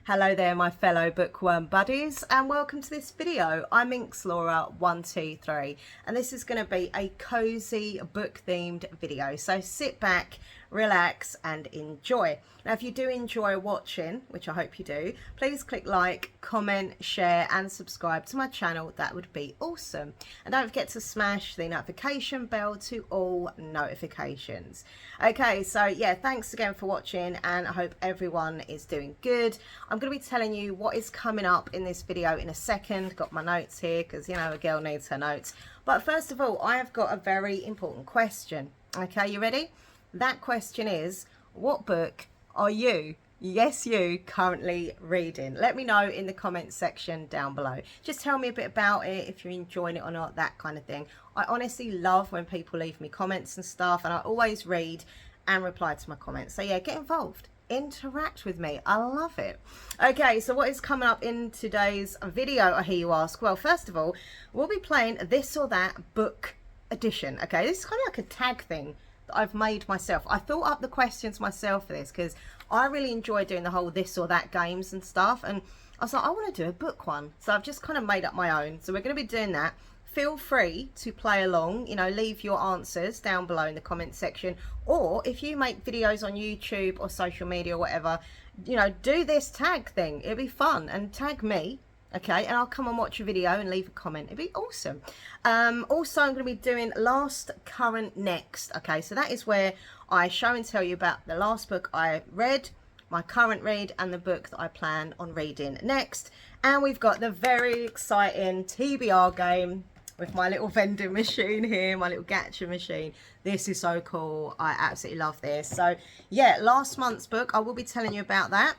Hello there, my fellow bookworm buddies, and welcome to this video. I'm Inxlaura123, and this is going to be a cozy book themed video. So sit back, relax, and enjoy. Now, if you do enjoy watching, which I hope you do, please click like, comment, share, and subscribe to my channel. That would be awesome. And don't forget to smash the notification bell to all notifications. Okay, so yeah, thanks again for watching, and I hope everyone is doing good. I'm going to be telling you what is coming up in this video in a second. Got my notes here because, you know, a girl needs her notes. But first of all, I have got a very important question. Okay, you ready? That question is, what book are you, yes you, currently reading? Let me know in the comments section down below. Just tell me a bit about it, if you're enjoying it or not, that kind of thing. I honestly love when people leave me comments and stuff, and I always read and reply to my comments. So yeah, get involved. Interact with me. I love it. Okay, so what is coming up in today's video, I hear you ask? Well, first of all, we'll be playing This or That Book Edition. Okay, this is kind of like a tag thing that I've made myself. I thought up the questions myself for this because I really enjoy doing the whole this or that games and stuff, and I was like, I want to do a book one. So I've just kind of made up my own. So we're going to be doing that. Feel free to play along, you know, leave your answers down below in the comment section, or if you make videos on YouTube or social media or whatever, you know, do this tag thing. It'll be fun, and tag me, okay, and I'll come and watch a video and leave a comment. It'd be awesome. Also, I'm going to be doing Last, Current, Next. Okay, so that is where I show and tell you about the last book I read, my current read, and the book that I plan on reading next. And we've got the very exciting TBR game with my little vending machine here, my little gacha machine. This is so cool. I absolutely love this. So yeah, last month's book, I will be telling you about that.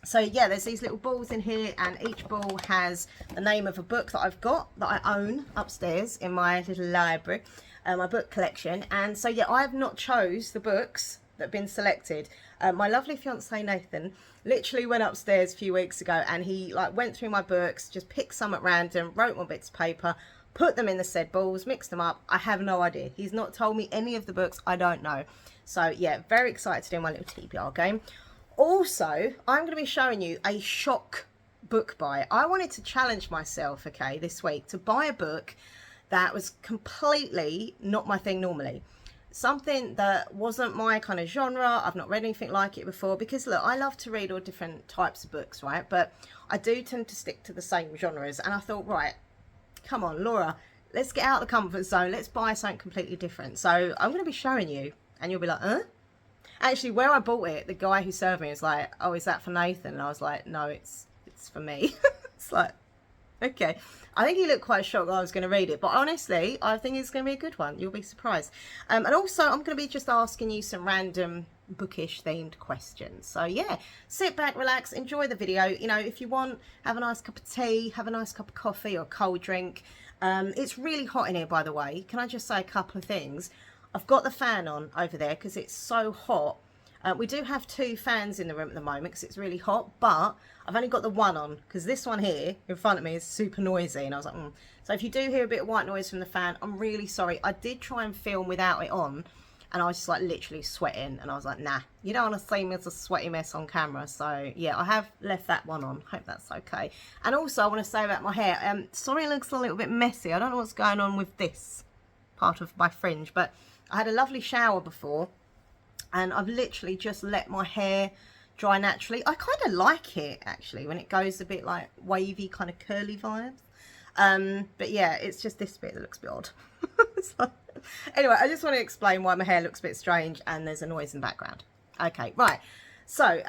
So yeah, there's these little balls in here, and each ball has the name of a book that I've got, that I own upstairs in my little library, my book collection. And so yeah, I have not chose the books that have been selected. My lovely fiance Nathan literally went upstairs a few weeks ago, and he like went through my books, just picked some at random, wrote on bits of paper, put them in the said balls, mixed them up. I have no idea. He's not told me any of the books. I don't know. So yeah, very excited to do my little TBR game. Also, I'm going to be showing you a shock book buy. I wanted to challenge myself, okay, this week to buy a book that was completely not my thing normally. Something that wasn't my kind of genre. I've not read anything like it before, because look, I love to read all different types of books, right? But I do tend to stick to the same genres. And I thought, right, come on, Laura, let's get out of the comfort zone. Let's buy something completely different. So I'm going to be showing you, and you'll be like, huh? Actually, where I bought it, the guy who served me was like, oh, is that for Nathan? And I was like, no, it's for me. It's like, okay. I think he looked quite shocked that I was going to read it. But honestly, I think it's going to be a good one. You'll be surprised. And also, I'm going to be just asking you some random bookish themed questions. So yeah, sit back, relax, enjoy the video. You know, if you want, have a nice cup of tea, have a nice cup of coffee or a cold drink. It's really hot in here, by the way. Can I just say a couple of things? I've got the fan on over there because it's so hot. We do have two fans in the room at the moment because it's really hot, but I've only got the one on because this one here in front of me is super noisy, and I was like, So if you do hear a bit of white noise from the fan, I'm really sorry. I did try and film without it on, and I was just like literally sweating, and I was like, nah, you don't want to see me as a sweaty mess on camera. So yeah, I have left that one on. Hope that's okay. And also I want to say about my hair, sorry it looks a little bit messy. I don't know what's going on with this part of my fringe, but I had a lovely shower before, and I've literally just let my hair dry naturally. I kind of like it actually when it goes a bit like wavy, kind of curly vibes. But yeah, it's just this bit that looks a bit odd. So, anyway, I just want to explain why my hair looks a bit strange and there's a noise in the background. Okay, right. So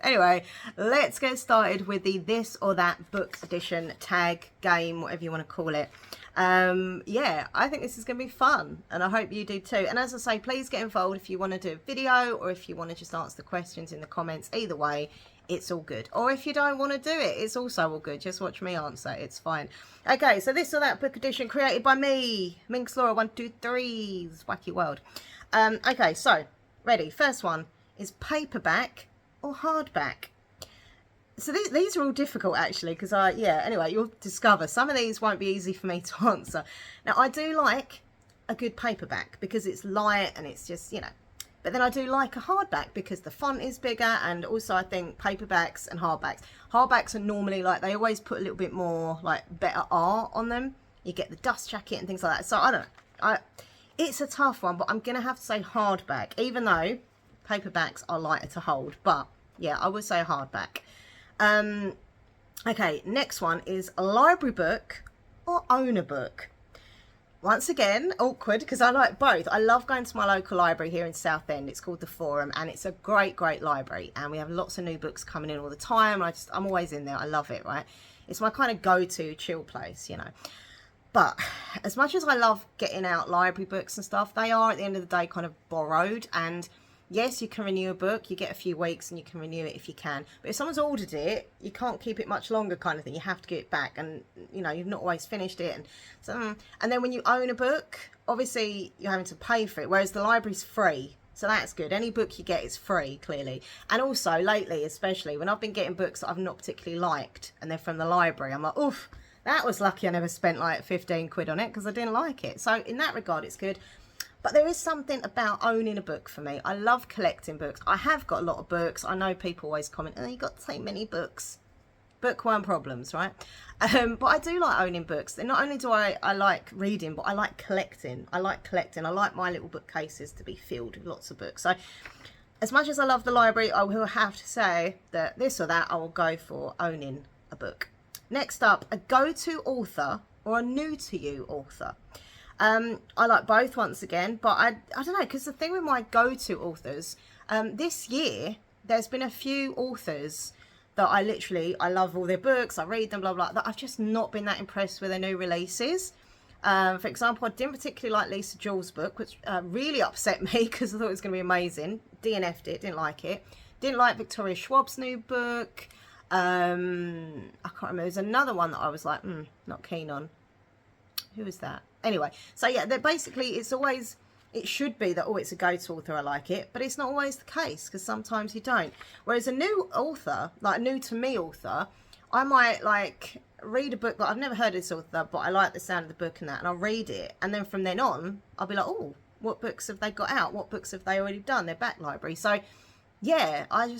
anyway, let's get started with the This or That Book Edition tag game, whatever you want to call it. Yeah, I think this is going to be fun, and I hope you do too. And as I say, please get involved if you want to do a video, or if you want to just answer the questions in the comments. Either way, it's all good. Or if you don't want to do it, it's also all good. Just watch me answer. It's fine. Okay, so This or That Book Edition created by me, Inxlaura123's Wacky World. Okay, so ready. First one is paperback or hardback. So these are all difficult actually, because yeah, anyway, you'll discover some of these won't be easy for me to answer. Now, I do like a good paperback because it's light and it's just, you know, But then I do like a hardback because the font is bigger, and also I think paperbacks and hardbacks are normally like, they always put a little bit more like better art on them. You get the dust jacket and things like that. So I don't know, it's a tough one, but I'm gonna have to say hardback, even though paperbacks are lighter to hold. But yeah, I would say a hardback. Okay, next one is a library book or own a book. Once again, awkward, because I like both. I love going to my local library here in Southend. It's called the Forum, and it's a great library, and we have lots of new books coming in all the time. I'm always in there. I love it, right? It's my kind of go-to chill place, you know. But as much as I love getting out library books and stuff, they are at the end of the day kind of borrowed. And yes, you can renew a book, you get a few weeks and you can renew it if you can. But if someone's ordered it, you can't keep it much longer, kind of thing. You have to get it back, and you know, you've not always finished it. And so, and then when you own a book, obviously you're having to pay for it, whereas the library's free. So that's good. Any book you get is free, clearly. And also lately, especially when I've been getting books that I've not particularly liked and they're from the library, I'm like, oof, that was lucky I never spent like 15 quid on it because I didn't like it. So in that regard, it's good. But there is something about owning a book for me. I love collecting books. I have got a lot of books. I know people always comment, oh, you got so many books. Bookworm problems, right? But I do like owning books. And not only do I like reading, but I like collecting. I like my little bookcases to be filled with lots of books. So as much as I love the library, I will have to say that this or that, I will go for owning a book. Next up, a go-to author or a new-to-you author. I like both once again, but I don't know, because the thing with my go-to authors, this year, there's been a few authors that I love all their books, I read them, blah, blah, that I've just not been that impressed with their new releases. For example, I didn't particularly like Lisa Jewell's book, which really upset me because I thought it was going to be amazing. DNF'd it, didn't like it. Didn't like Victoria Schwab's new book. I can't remember. There's another one that I was like, not keen on. Who is that? Anyway, so yeah, they're basically, it should be that, oh, it's a go-to author, I like it, but it's not always the case, because sometimes you don't. Whereas a new author, like a new to me author, I might like read a book that I've never heard of this author, but I like the sound of the book and that, and I'll read it, and then from then on, I'll be like, oh, what books have they got out? What books have they already done? Their back library. So yeah, I'd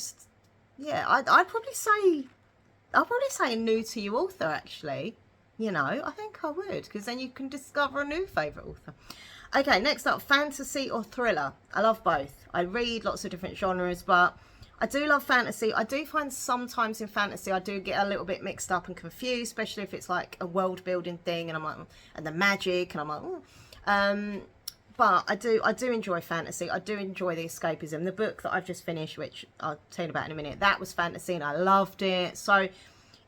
probably say a new to you author, actually. You know, I think I would, because then you can discover a new favourite author. Okay, next up, fantasy or thriller. I love both. I read lots of different genres, but I do love fantasy. I do find sometimes in fantasy I do get a little bit mixed up and confused, especially if it's like a world building thing, and I'm like, and the magic, and I'm like, oh. But I do enjoy fantasy. I do enjoy the escapism. The book that I've just finished, which I'll tell you about in a minute, that was fantasy and I loved it. So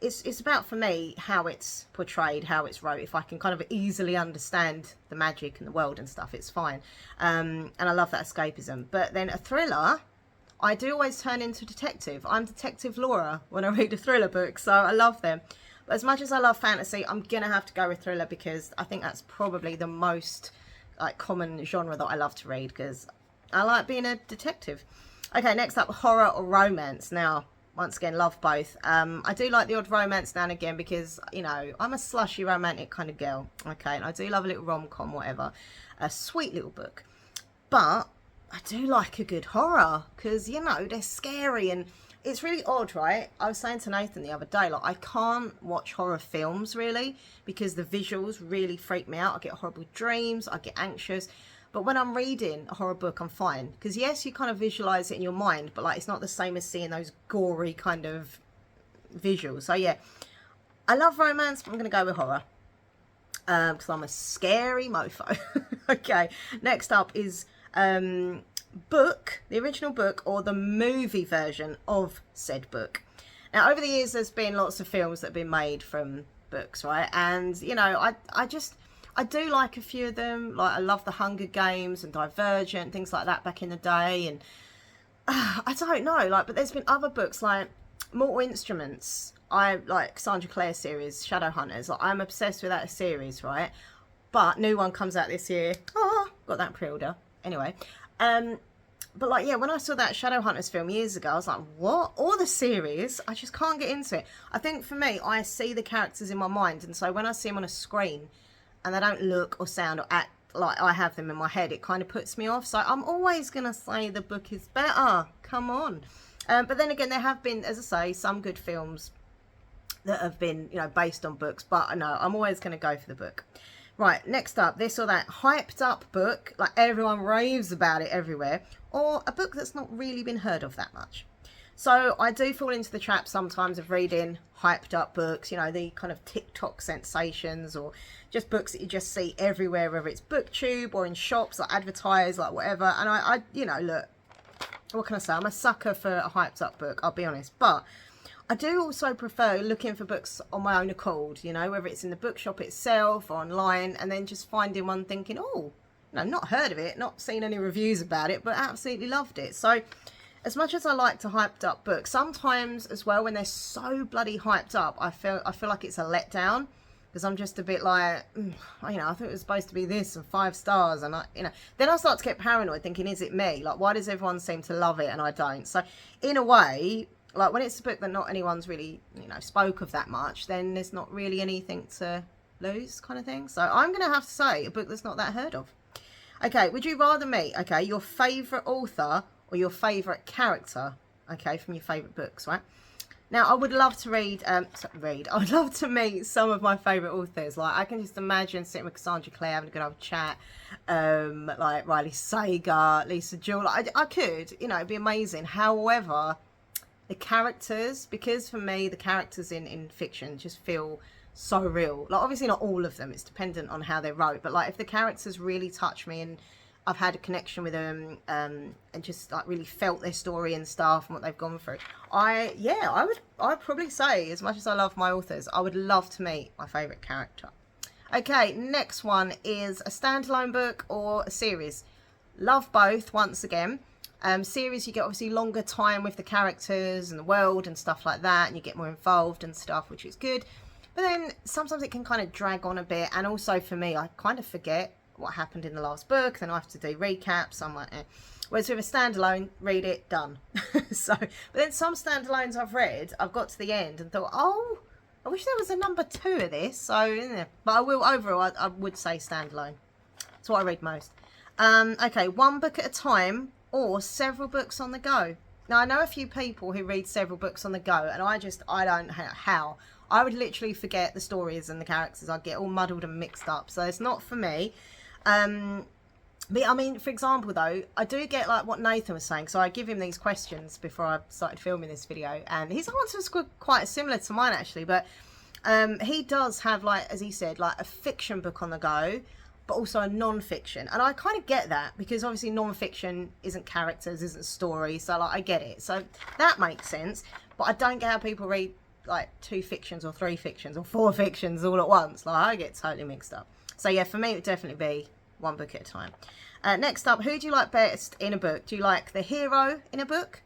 it's about, for me, how it's portrayed, how it's wrote. If I can kind of easily understand the magic and the world and stuff, it's fine. And I love that escapism. But then a thriller, I do always turn into detective. I'm Detective Laura when I read a thriller book, so I love them. But as much as I love fantasy, I'm going to have to go with thriller, because I think that's probably the most like common genre that I love to read, because I like being a detective. Okay, next up, horror or romance. Now, once again, love both. I do like the odd romance now and again, because, you know, I'm a slushy romantic kind of girl. Okay, and I do love a little rom-com, whatever. A sweet little book. But I do like a good horror, because, you know, they're scary, and it's really odd, right? I was saying to Nathan the other day, like, I can't watch horror films, really, because the visuals really freak me out. I get horrible dreams, I get anxious. But when I'm reading a horror book, I'm fine. Because, yes, you kind of visualise it in your mind, but, like, it's not the same as seeing those gory kind of visuals. So, yeah, I love romance, but I'm going to go with horror. Because I'm a scary mofo. Okay, next up is book, the original book, or the movie version of said book. Now, over the years, there's been lots of films that have been made from books, right? And, you know, I do like a few of them. Like, I love The Hunger Games and Divergent, things like that back in the day. And I don't know, like, but there's been other books like Mortal Instruments. I like Sandra Clare series, Shadowhunters. Like, I'm obsessed with that series, right? But new one comes out this year. Got that pre-order. Anyway, but like, yeah, when I saw that Shadowhunters film years ago, I was like, what? Or the series, I just can't get into it. I think for me, I see the characters in my mind, and so when I see them on a screen and they don't look or sound or act like I have them in my head, it kind of puts me off. So I'm always going to say the book is better. Come on. But then again, there have been, as I say, some good films that have been, you know, based on books. But no, I'm always going to go for the book. Right, next up, this or that hyped up book, like everyone raves about it everywhere, or a book that's not really been heard of that much. So I do fall into the trap sometimes of reading hyped up books, you know, the kind of TikTok sensations, or just books that you just see everywhere, whether it's BookTube or in shops, like advertised, like whatever. And I you know, look, what can I say? I'm a sucker for a hyped up book, I'll be honest. But I do also prefer looking for books on my own accord, you know, whether it's in the bookshop itself or online, and then just finding one thinking, oh, no, not heard of it, not seen any reviews about it, but absolutely loved it. So as much as I like to hyped up books, sometimes as well, when they're so bloody hyped up, I feel like it's a letdown, because I'm just a bit like, you know, I thought it was supposed to be this and 5 stars, and you know, then I start to get paranoid thinking, is it me? Like, why does everyone seem to love it and I don't? So in a way, like when it's a book that not anyone's really, you know, spoke of that much, then there's not really anything to lose, kind of thing. So I'm going to have to say a book that's not that heard of. Okay, would you rather meet, okay, your favourite author or your favourite character, okay, from your favourite books, right? Now, I would love to I would love to meet some of my favourite authors. Like, I can just imagine sitting with Cassandra Clare, having a good old chat, like Riley Sager, Lisa Jewell. I could, you know, it'd be amazing. However, the characters, because for me, the characters in fiction just feel so real. Like, obviously not all of them, it's dependent on how they're wrote, but like if the characters really touch me and I've had a connection with them, and just like really felt their story and stuff and what they've gone through, I'd probably say, as much as I love my authors, I would love to meet my favourite character. Okay, next one is a standalone book or a series. Love both, once again. Series, you get obviously longer time with the characters and the world and stuff like that, and you get more involved and stuff, which is good. But then sometimes it can kind of drag on a bit, and also for me, I kind of forget what happened in the last book, then I have to do recaps. I'm like, eh. Whereas with a standalone, read it, done. So, but then some standalones I've read, I've got to the end and thought, oh, I wish there was a number 2 of this. So, yeah. But I will, overall, I would say standalone. That's what I read most. Okay, one book at a time or several books on the go. Now, I know a few people who read several books on the go, and I don't know how. I would literally forget the stories and the characters. I'd get all muddled and mixed up. So it's not for me. But I mean, for example, though, I do get like what Nathan was saying. So I give him these questions before I started filming this video, and his answers were quite similar to mine, actually. But he does have, like, as he said, like a fiction book on the go, but also a non-fiction. And I kind of get that, because obviously non-fiction isn't characters, isn't story. So like, I get it. So that makes sense. But I don't get how people read like 2 fictions or 3 fictions or 4 fictions all at once. Like, I get totally mixed up. So yeah, for me, it would definitely be one book at a time. Next up, who do you like best in a book? Do you like the hero in a book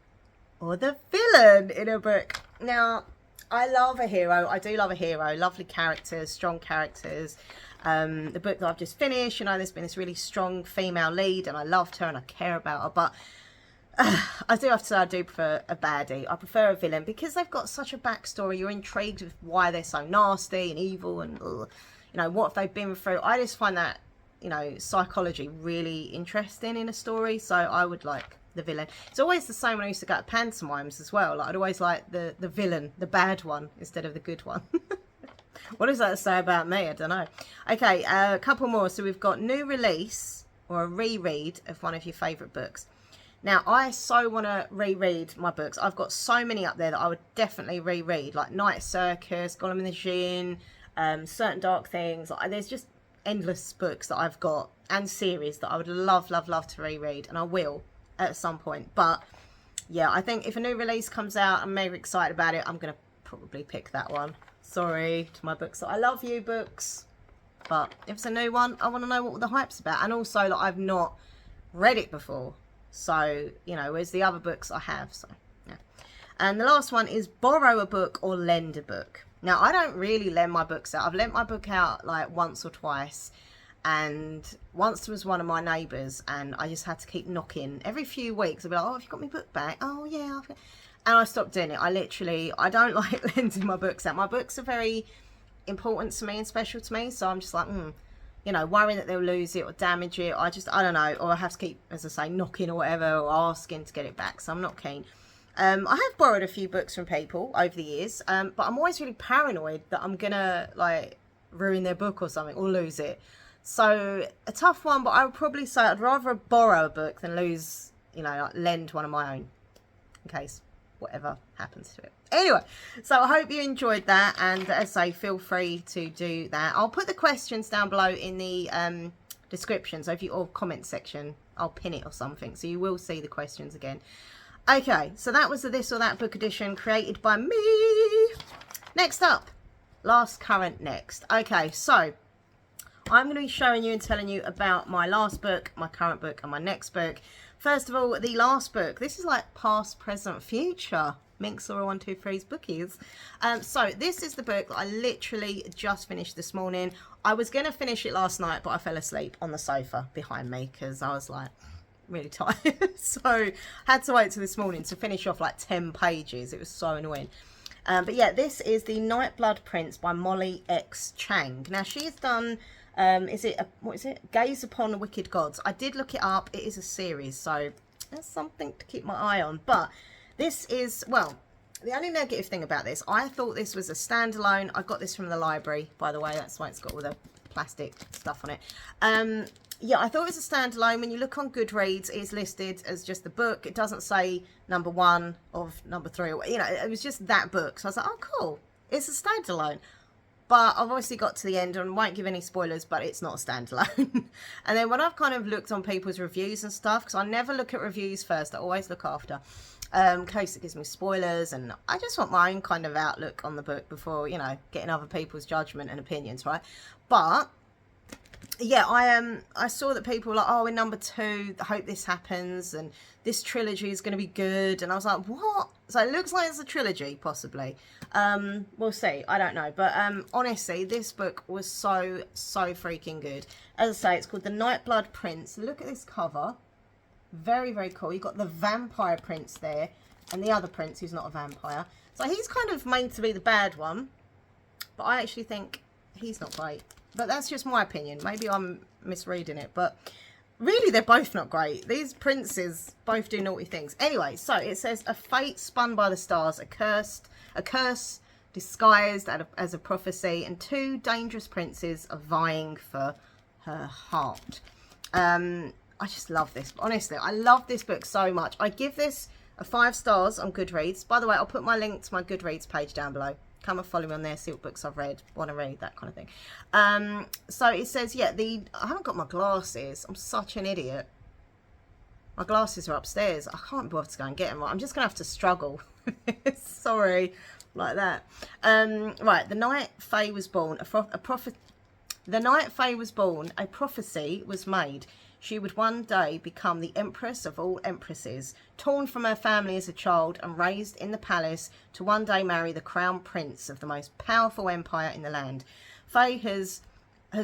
or the villain in a book? Now, I love a hero. I do love a hero. Lovely characters, strong characters. The book that I've just finished, you know, there's been this really strong female lead, and I loved her and I care about her. But I do have to say, I do prefer a baddie. I prefer a villain, because they've got such a backstory. You're intrigued with why they're so nasty and evil, and you know, what have they been through. I just find that, you know, psychology really interesting in a story. So I would like the villain. It's always the same when I used to go to pantomimes as well. Like, I'd always like the villain, the bad one, instead of the good one. What does that say about me? I don't know. Okay, a couple more. So we've got new release or a reread of one of your favourite books. Now, I so want to reread my books. I've got so many up there that I would definitely reread, like Night Circus, Gollum and the Djinn, Certain Dark Things. Like, there's just endless books that I've got, and series that I would love to reread, and I will at some point. But yeah, I think if a new release comes out, I'm maybe excited about it, I'm going to probably pick that one. Sorry to my books. I love you, books. But if it's a new one, I want to know what the hype's about. And also, like, I've not read it before. So, you know, whereas the other books I have. So, yeah. And the last one is borrow a book or lend a book. Now, I don't really lend my books out. I've lent my book out like once or twice. And once there was one of my neighbours, and I just had to keep knocking. Every few weeks, I'd be like, oh, have you got my book back? Oh, yeah. And I stopped doing it. I don't like lending my books out. My books are very important to me and special to me. So I'm just like, you know, worrying that they'll lose it or damage it. I don't know, or I have to keep, as I say, knocking or whatever, or asking to get it back. So I'm not keen. I have borrowed a few books from people over the years, but I'm always really paranoid that I'm gonna like ruin their book or something or lose it. So a tough one, but I would probably say I'd rather borrow a book than lose, you know, like lend one of my own in case whatever happens to it. Anyway, so I hope you enjoyed that, and as I say, feel free to do that. I'll put the questions down below in the description, so if you, or comment section, I'll pin it or something, so you will see the questions again. Okay, so that was the This or That book edition created by me. Next up, last, current, next. Okay, so I'm going to be showing you and telling you about my last book, my current book, and my next book. First of all, the last book. This is like past, present, future. Minx or 123's bookies. So this is the book that I literally just finished this morning. I was going to finish it last night, but I fell asleep on the sofa behind me because I was like really tired. So I had to wait till this morning to finish off like 10 pages. It was so annoying. But yeah, this is the Nightblood Prince by Molly X Chang. Now she's done, what is it? Gaze Upon the Wicked Gods. I did look it up. It is a series, so that's something to keep my eye on. But this is, well, the only negative thing about this, I thought this was a standalone. I got this from the library, by the way. That's why it's got all the plastic stuff on it. Yeah, I thought it was a standalone. When you look on Goodreads, it's listed as just the book. It doesn't say number 1 of number 3. Or, you know, it was just that book. So I was like, oh, cool. It's a standalone. But I've obviously got to the end and won't give any spoilers, but it's not a standalone. And then when I've kind of looked on people's reviews and stuff, because I never look at reviews first, I always look after, in case it gives me spoilers. And I just want my own kind of outlook on the book before, you know, getting other people's judgment and opinions, right? But yeah, I saw that people were like, oh, in number 2, I hope this happens, and this trilogy is going to be good. And I was like, what? So it looks like it's a trilogy, possibly. We'll see. I don't know. But honestly, this book was so freaking good. As I say, it's called The Nightblood Prince. Look at this cover. Very, very cool. You've got the vampire prince there, and the other prince who's not a vampire. So he's kind of made to be the bad one, but I actually think he's not great. But that's just my opinion. Maybe I'm misreading it. But really, they're both not great. These princes both do naughty things. Anyway, so it says, a fate spun by the stars, a curse disguised as a prophecy, and 2 dangerous princes are vying for her heart. I just love this. Honestly, I love this book so much. I give this a 5 stars on Goodreads. By the way, I'll put my link to my Goodreads page down below. Come and follow me on there, see what books I've read, want to read, that kind of thing. So it says, yeah, I haven't got my glasses. I'm such an idiot. My glasses are upstairs. I can't be bothered to go and get them. I'm just going to have to struggle. Sorry, like that. Right, the Night Fae was born. The Night Fae was born. A prophecy was made. She would one day become the empress of all empresses, torn from her family as a child and raised in the palace to one day marry the crown prince of the most powerful empire in the land. Faye has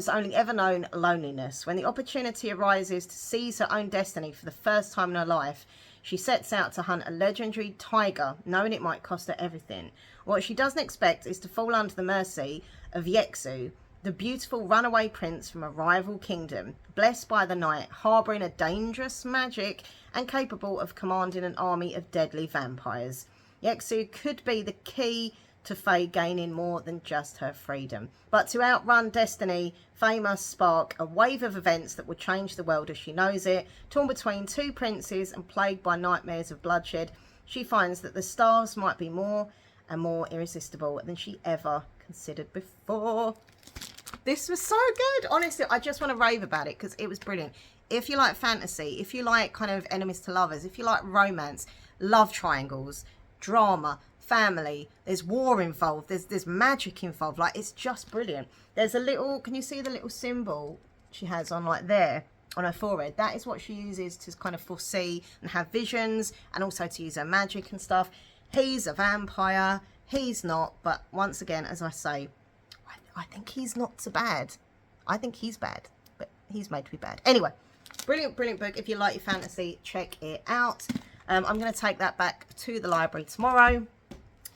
only ever known loneliness. When the opportunity arises to seize her own destiny for the first time in her life, she sets out to hunt a legendary tiger, knowing it might cost her everything. What she doesn't expect is to fall under the mercy of Yexu, the beautiful runaway prince from a rival kingdom, blessed by the night, harbouring a dangerous magic and capable of commanding an army of deadly vampires. Yexu could be the key to Faye gaining more than just her freedom. But to outrun destiny, Faye must spark a wave of events that will change the world as she knows it. Torn between 2 princes and plagued by nightmares of bloodshed, she finds that the stars might be more and more irresistible than she ever considered before. This was so good. Honestly, I just want to rave about it because it was brilliant. If you like fantasy, if you like kind of enemies to lovers, if you like romance, love triangles, drama, family, there's war involved, there's magic involved, like it's just brilliant. There's a little, can you see the little symbol she has on like there on her forehead? That is what she uses to kind of foresee and have visions, and also to use her magic and stuff. He's a vampire, he's not, but once again, as I say, I think he's not so bad. I think he's bad, but he's made to be bad. Anyway, brilliant book. If you like your fantasy, check it out. I'm going to take that back to the library tomorrow.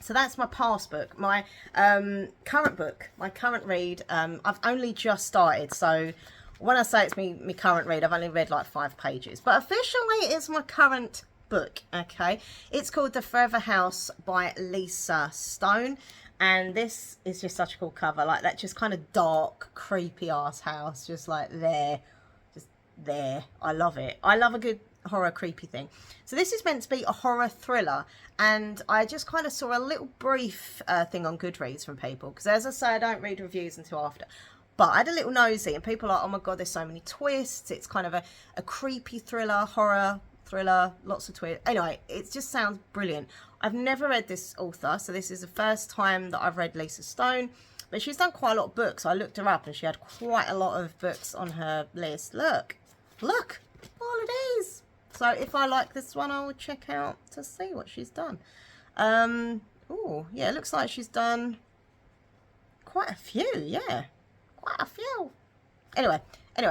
So that's my past book. My current book, my current read, I've only just started, so when I say it's me current read, I've only read like 5 pages. But officially it's my current book, okay? It's called The Forever House by Lisa Stone. And this is just such a cool cover. Like that just kind of dark, creepy ass house. Just like there. Just there. I love it. I love a good horror creepy thing. So this is meant to be a horror thriller, and I just kind of saw a little brief thing on Goodreads from people, because as I say, I don't read reviews until after, but I had a little nosy and people are like, oh my god, there's so many twists, it's kind of a creepy thriller, horror thriller, lots of twists. Anyway, it just sounds brilliant. I've never read this author, so this is the first time that I've read Lisa Stone, but she's done quite a lot of books. I looked her up and she had quite a lot of books on her list. Look all of these. So if I like this one, I will check out to see what she's done. Oh, yeah, it looks like she's done quite a few. Yeah, quite a few. Anyway,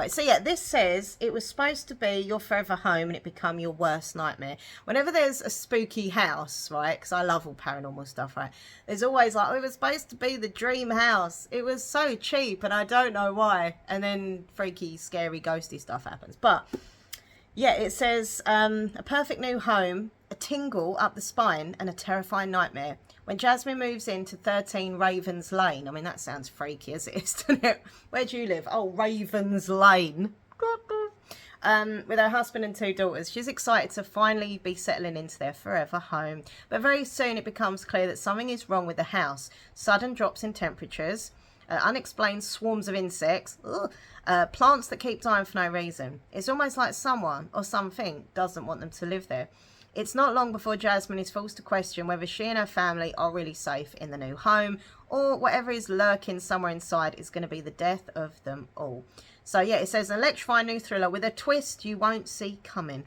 so yeah, this says it was supposed to be your forever home and it become your worst nightmare. Whenever there's a spooky house, right, because I love all paranormal stuff, right, there's always like, oh, it was supposed to be the dream house. It was so cheap and I don't know why. And then freaky, scary, ghosty stuff happens. But yeah, it says a perfect new home, a tingle up the spine, and a terrifying nightmare. When Jasmine moves into 13 Ravens Lane, I mean, that sounds freaky as it is, doesn't it? Where do you live? Oh, Ravens Lane. With her husband and 2 daughters, she's excited to finally be settling into their forever home. But very soon it becomes clear that something is wrong with the house. Sudden drops in temperatures, unexplained swarms of insects, plants that keep dying for no reason. It's almost like someone or something doesn't want them to live there. It's not long before Jasmine is forced to question whether she and her family are really safe in the new home, or whatever is lurking somewhere inside is going to be the death of them all. So yeah, it says an electrifying new thriller with a twist you won't see coming.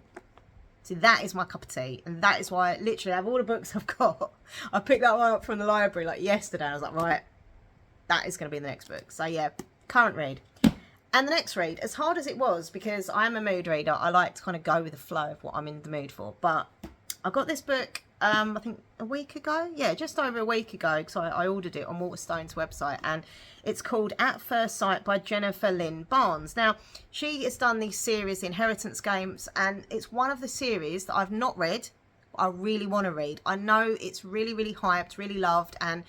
See, that is my cup of tea, and that is why literally out of all the books I've got, I picked that one up from the library like yesterday. I was like, right, that is going to be the next book. So yeah, current read. And the next read, as hard as it was, because I'm a mood reader, I like to kind of go with the flow of what I'm in the mood for. But I got this book, I think a week ago. Yeah, just over a week ago, because I ordered it on Waterstone's website. And it's called At First Sight by Jennifer Lynn Barnes. Now, she has done these series, the Inheritance Games, and it's one of the series that I've not read, but I really want to read. I know it's really, really hyped, really loved, and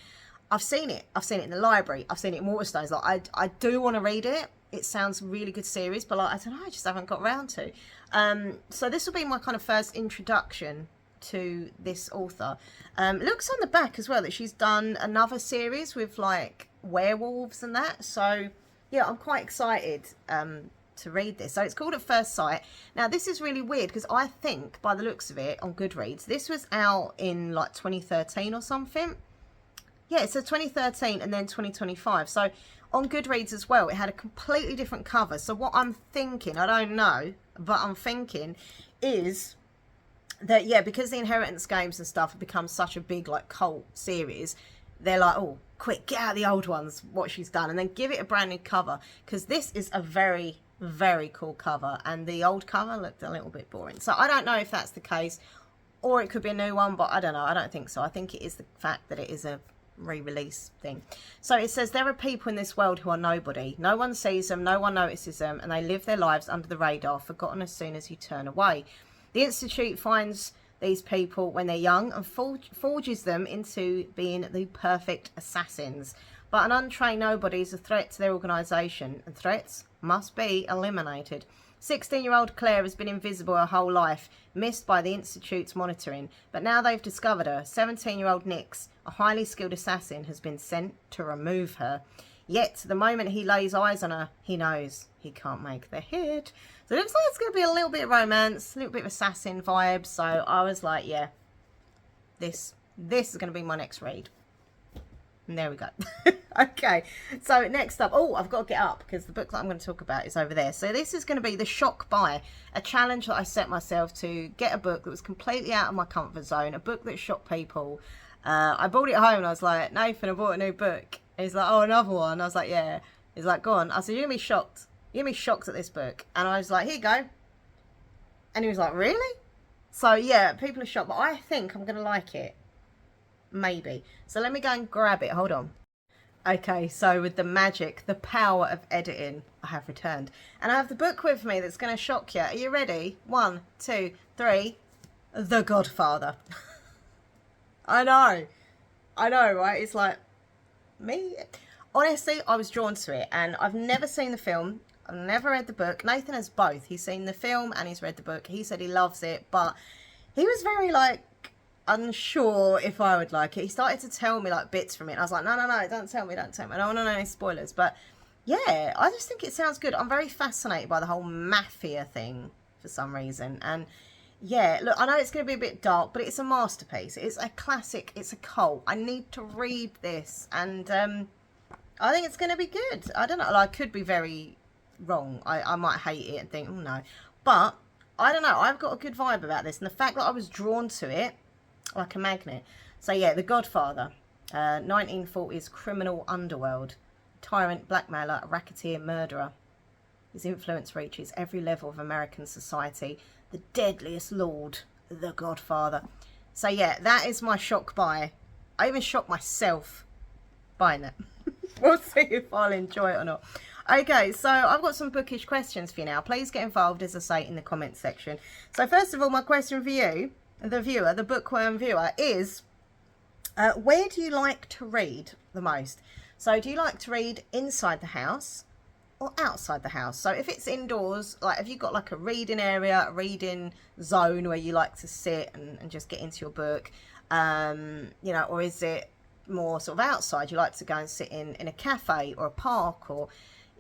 I've seen it. I've seen it in the library. I've seen it in Waterstones. Like, I do want to read it. It sounds really good series, but like, I don't know, I just haven't got around to. So this will be my kind of first introduction to this author. It looks on the back as well that she's done another series with like werewolves and that. So yeah, I'm quite excited to read this. So it's called At First Sight. Now this is really weird because I think by the looks of it on Goodreads, this was out in like 2013 or something. Yeah, it's a 2013 and then 2025. So on Goodreads as well, it had a completely different cover. So what I'm thinking, I don't know, but I'm thinking is that, yeah, because the Inheritance Games and stuff have become such a big, like, cult series, they're like, oh, quick, get out the old ones, what she's done, and then give it a brand new cover. Because this is a very, very cool cover, and the old cover looked a little bit boring. So I don't know if that's the case, or it could be a new one, but I don't know. I don't think so. I think it is the fact that it is a re-release thing. So it says there are people in this world who are nobody. No one sees them, no one notices them, and they live their lives under the radar, forgotten as soon as you turn away. The Institute finds these people when they're young and forges them into being the perfect assassins. But an untrained nobody is a threat to their organisation, and threats must be eliminated. 16-year-old Claire has been invisible her whole life, missed by the Institute's monitoring, but now they've discovered her. 17-year-old Nix, a highly skilled assassin, has been sent to remove her. Yet, the moment he lays eyes on her, he knows he can't make the hit. So it looks like it's going to be a little bit of romance, a little bit of assassin vibes. So I was like, yeah, this is going to be my next read. And there we go. Okay, so next up, oh, I've got to get up because the book that I'm going to talk about is over there. So this is going to be the Shock Buy, a challenge that I set myself to get a book that was completely out of my comfort zone, a book that shocked people. I bought it home and I was like, Nathan, I bought a new book. And he's like, oh, another one. I was like, yeah. He's like, go on. I said, you're going to be shocked. You're going to be shocked at this book. And I was like, here you go. And he was like, really? So yeah, people are shocked, but I think I'm going to like it. Maybe. So let me go and grab it. Hold on. Okay, so with the magic, the power of editing, I have returned. And I have the book with me that's going to shock you. Are you ready? 1, 2, 3. The Godfather. I know. I know, right? It's like, me? Honestly, I was drawn to it. And I've never seen the film. I've never read the book. Nathan has both. He's seen the film and he's read the book. He said he loves it. But he was very, like, unsure if I would like it. He started to tell me like bits from it. I was like, no, don't tell me. I don't want to know any spoilers. But yeah, I just think it sounds good. I'm very fascinated by the whole mafia thing for some reason. And yeah, look, I know it's going to be a bit dark, but it's a masterpiece. It's a classic. It's a cult. I need to read this, and I think it's going to be good. I don't know. I could be very wrong. I might hate it and think, oh no, but I don't know. I've got a good vibe about this, and the fact that I was drawn to it like a magnet. So yeah, The Godfather, 1940s criminal underworld, tyrant, blackmailer, racketeer, murderer. His influence reaches every level of American society. The deadliest lord, The Godfather. So yeah, that is my shock buy. I even shocked myself buying it. We'll see if I'll enjoy it or not. Okay, so I've got some bookish questions for you now. Please get involved, as I say, in the comments section. So first of all, my question for you, the viewer, the bookworm viewer, is where do you like to read the most? So do you like to read inside the house or outside the house? So if it's indoors, like have you got like a reading area, a reading zone where you like to sit and just get into your book, you know, or is it more sort of outside? You like to go and sit in a cafe or a park or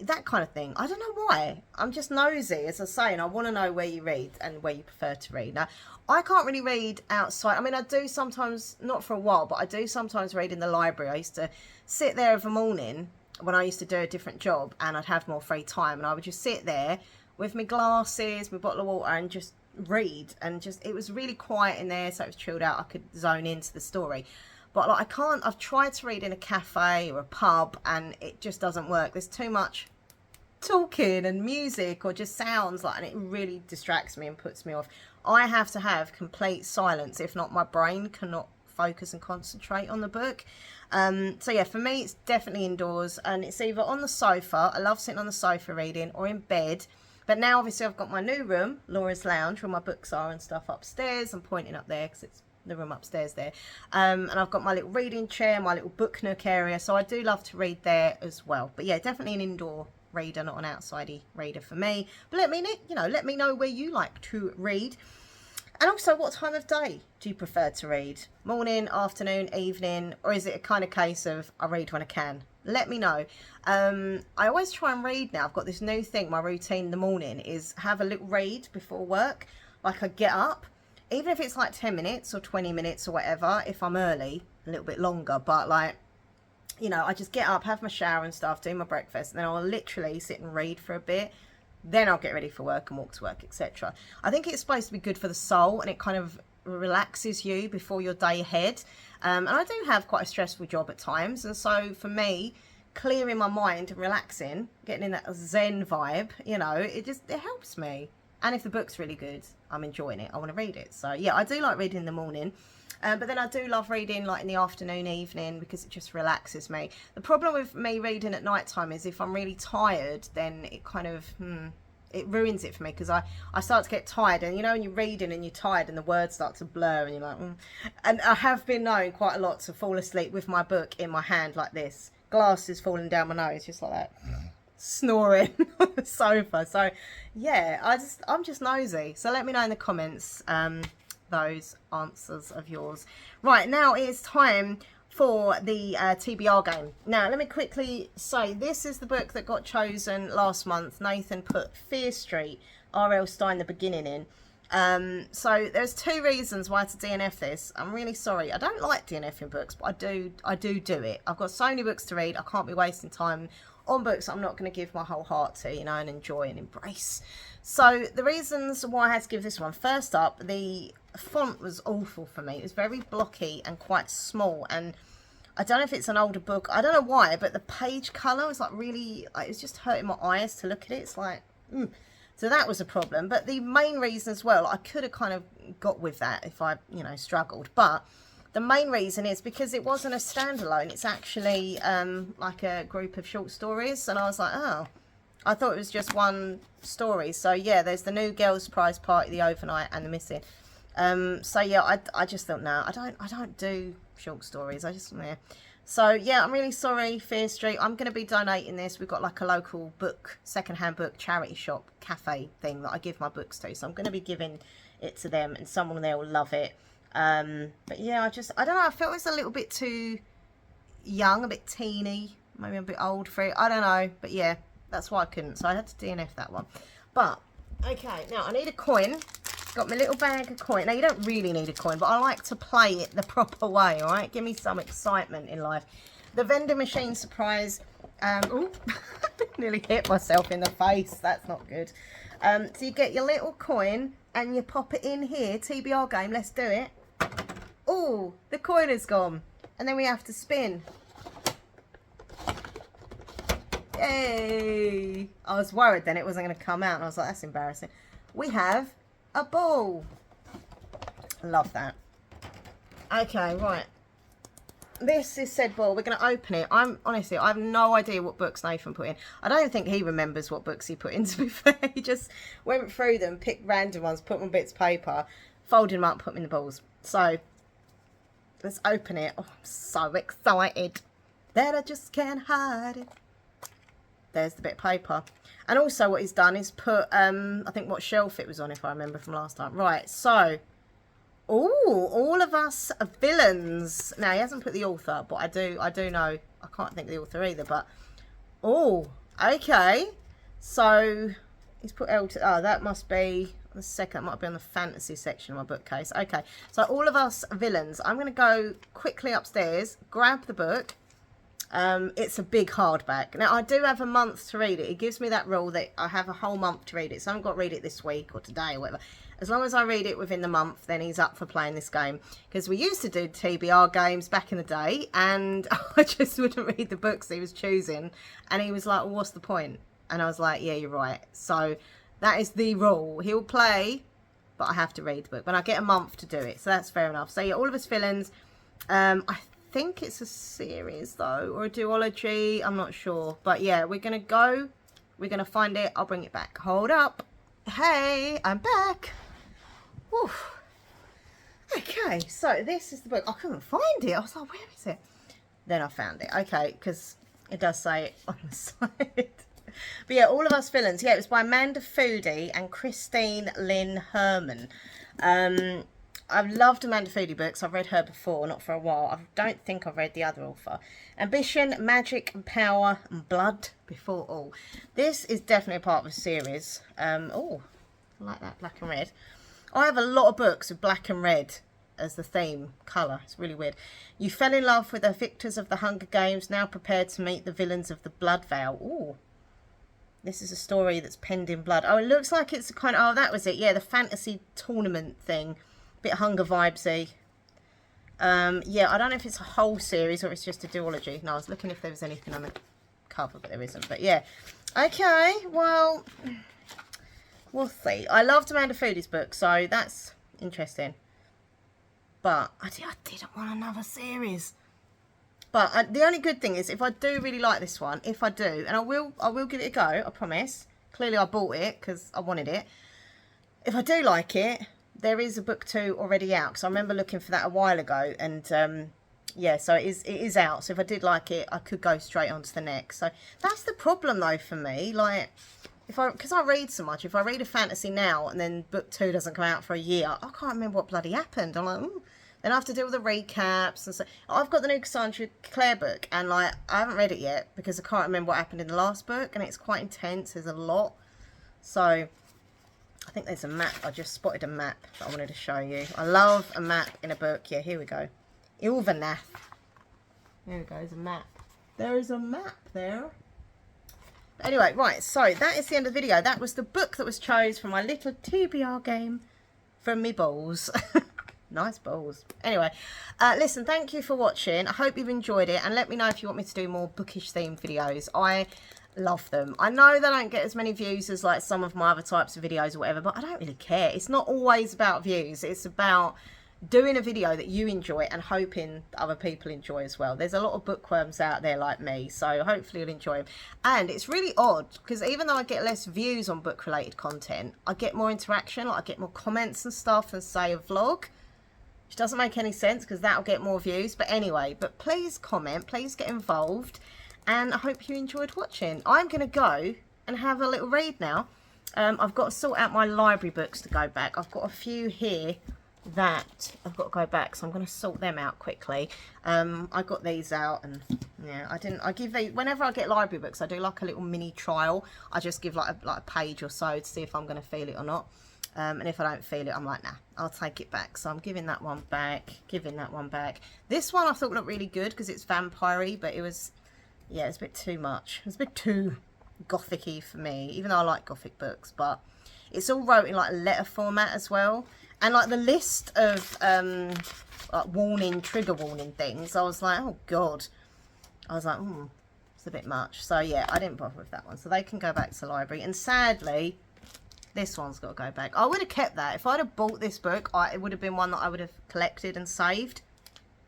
that kind of thing. I don't know why. I'm just nosy, as I say, and I want to know where you read and where you prefer to read. Now, I can't really read outside. I mean, I do sometimes, not for a while, but I do sometimes read in the library. I used to sit there of a morning when I used to do a different job and I'd have more free time, and I would just sit there with my glasses, my bottle of water, and just read. And just, it was really quiet in there, so it was chilled out. I could zone into the story. But like, I can't, I've tried to read in a cafe or a pub and it just doesn't work. There's too much talking and music or just sounds, like, and it really distracts me and puts me off. I have to have complete silence. If not, my brain cannot focus and concentrate on the book. So yeah, for me, it's definitely indoors, and it's either on the sofa. I love sitting on the sofa reading, or in bed. But now, obviously, I've got my new room, Laura's Lounge, where my books are and stuff upstairs. I'm pointing up there because it's the room upstairs there, and I've got my little reading chair, my little book nook area, so I do love to read there as well. But yeah, definitely an indoor reader, not an outsidey reader for me. But let me know where you like to read, and also what time of day do you prefer to read? Morning, afternoon, evening, or is it a kind of case of I read when I can? Let me know. I always try and read now. I've got this new thing. My routine in the morning is have a little read before work. Like, I get up, even if it's like 10 minutes or 20 minutes or whatever, if I'm early, a little bit longer, but like, you know, I just get up, have my shower and stuff, do my breakfast, and then I'll literally sit and read for a bit. Then I'll get ready for work and walk to work, etc. I think it's supposed to be good for the soul, and it kind of relaxes you before your day ahead. And I do have quite a stressful job at times, and so for me, clearing my mind and relaxing, getting in that zen vibe, you know, it helps me. And if the book's really good, I'm enjoying it, I want to read it. So yeah, I do like reading in the morning. But then I do love reading like in the afternoon, evening, because it just relaxes me. The problem with me reading at night time is if I'm really tired, then it kind of, it ruins it for me, because I start to get tired. And you know, when you're reading and you're tired and the words start to blur and you're like, And I have been known quite a lot to fall asleep with my book in my hand like this. Glasses falling down my nose, just like that. Snoring on the sofa. So yeah, I'm just nosy. So let me know in the comments those answers of yours. Right, now it's time for the TBR game. Now let me quickly say, this is the book that got chosen last month. Nathan put Fear Street, R.L. Stine, the beginning in. So there's two reasons why to DNF this. I'm really sorry. I don't like DNFing books, but I do it. I've got so many books to read. I can't be wasting time on books I'm not going to give my whole heart to, you know, and enjoy and embrace. So the reasons why I had to give this one. First up, the font was awful for me. It was very blocky and quite small, and I don't know if it's an older book. I don't know why, but the page colour was like really, like, it was just hurting my eyes to look at it. It's like, So that was a problem. But the main reason as well, I could have kind of got with that if I, you know, struggled. But the main reason is because it wasn't a standalone. It's actually like a group of short stories. And I was like, oh, I thought it was just one story. So yeah, there's the new girls' prize party, the overnight, and the missing. So yeah, I just thought, no, I don't do short stories. I just, yeah. So yeah, I'm really sorry, Fear Street. I'm going to be donating this. We've got like a local book, secondhand book charity shop, cafe thing that I give my books to. So I'm going to be giving it to them, and someone there will love it. But yeah, I don't know. I felt it was a little bit too young, a bit teeny, maybe a bit old for it. I don't know. But yeah, that's why I couldn't. So I had to DNF that one. But okay, now I need a coin. Got my little bag of coin. Now, you don't really need a coin, but I like to play it the proper way, all right? Give me some excitement in life. The vending machine surprise. Oh, nearly hit myself in the face. That's not good. So you get your little coin and you pop it in here. TBR game. Let's do it. Oh, the coin is gone. And then we have to spin. Yay. I was worried then it wasn't going to come out. And I was like, that's embarrassing. We have a ball. Love that. Okay, right. This is said ball. We're going to open it. Honestly, I have no idea what books Nathan put in. I don't think he remembers what books he put in, to be fair. He just went through them, picked random ones, put them on bits of paper, folded them up, put them in the balls. So, let's open it. Oh, I'm so excited that I just can't hide it. There's the bit of paper. And also what he's done is put, I think what shelf it was on, if I remember from last time. Right, so, all of us are villains. Now, he hasn't put the author, but I do know, I can't think of the author either, but, okay. So, he's put that must be, the second, that might be on the fantasy section of my bookcase. Okay, so all of us are villains. I'm going to go quickly upstairs, grab the book. It's a big hardback. Now, I do have a month to read it. It gives me that rule that I have a whole month to read it. So I haven't got to read it this week or today or whatever. As long as I read it within the month, then he's up for playing this game. Because we used to do TBR games back in the day, and I just wouldn't read the books he was choosing. And he was like, well, what's the point? And I was like, yeah, you're right. So that is the rule. He'll play, but I have to read the book. But I get a month to do it. So that's fair enough. So yeah, all of us villains. I think it's a series though, or a duology, I'm not sure, but yeah, we're gonna find it. I'll bring it back. Hold up. Hey, I'm back. Whew. Okay, so this is the book. I couldn't find it. I was like, where is it? Then I found it. Okay, because it does say it on the side. But yeah, all of us villains. Yeah, it was by Amanda Foodie and Christine Lynn Herman. I've loved Amanda Foodie books. I've read her before, not for a while. I don't think I've read the other author. Ambition, Magic and Power and Blood Before All. This is definitely a part of a series. Oh, I like that black and red. I have a lot of books with black and red as the theme colour. It's really weird. You fell in love with the victors of the Hunger Games, now prepared to meet the villains of the Blood Vow. Ooh. This is a story that's penned in blood. Oh, it looks like it's kind of... Oh, that was it. Yeah, the fantasy tournament thing. Bit Hunger vibesy. Yeah, I don't know if it's a whole series or it's just a duology. No, I was looking if there was anything on the cover, but there isn't. But yeah. Okay, well, we'll see. I loved Amanda Foodie's book, so that's interesting. But I didn't want another series. But the only good thing is, if I do really like this one, if I do, and I will give it a go, I promise. Clearly I bought it because I wanted it. If I do like it, there is a book 2 already out, because I remember looking for that a while ago, and yeah, so it is out. So if I did like it, I could go straight on to the next. So that's the problem though for me. Like, because I read so much, if I read a fantasy now and then book 2 doesn't come out for a year, I can't remember what bloody happened. I'm like, ooh. Then I have to deal with the recaps and so. I've got the new Cassandra Clare book, and like I haven't read it yet because I can't remember what happened in the last book, and it's quite intense. There's a lot. So I think there's a map. I just spotted a map that I wanted to show you. I love a map in a book. Yeah, here we go. Ilvanath. There we go. There's a map. There is a map there. Anyway, right. So that is the end of the video. That was the book that was chose for my little TBR game from me balls. Nice balls. Anyway, listen, thank you for watching. I hope you've enjoyed it, and let me know if you want me to do more bookish themed videos. I love them. I know they don't get as many views as like some of my other types of videos or whatever, but I don't really care. It's not always about views. It's about doing a video that you enjoy and hoping other people enjoy as well. There's a lot of bookworms out there like me, so hopefully you'll enjoy them. And it's really odd because even though I get less views on book related content, I get more interaction, like I get more comments and stuff than say a vlog, which doesn't make any sense because that'll get more views. But anyway, but please comment, please get involved, and I hope you enjoyed watching. I'm going to go and have a little read now. I've got to sort out my library books to go back. I've got a few here that I've got to go back, so I'm going to sort them out quickly. I got these out, and yeah, I give these whenever I get library books. I do like a little mini trial. I just give like a page or so to see if I'm going to feel it or not, and if I don't feel it, I'm like, nah, I'll take it back. So I'm giving that one back, giving that one back. This one I thought looked really good because it's vampire-y, but it was, yeah, it's a bit too much. It's a bit too gothic-y for me, even though I like gothic books. But it's all wrote in like letter format as well. And like the list of like trigger warning things, I was like, oh god. I was like, it's a bit much. So yeah, I didn't bother with that one. So they can go back to the library. And sadly, this one's got to go back. I would have kept that. If I'd have bought this book, it would have been one that I would have collected and saved.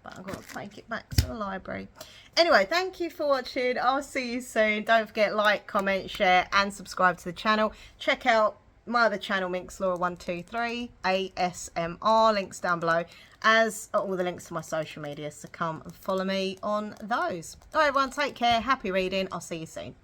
But I've got to take it back to the library. Anyway, thank you for watching. I'll see you soon. Don't forget, like, comment, share, and subscribe to the channel. Check out my other channel, MinxLaura123 ASMR, links down below, as are all the links to my social media, so come and follow me on those. Alright everyone, take care, happy reading, I'll see you soon.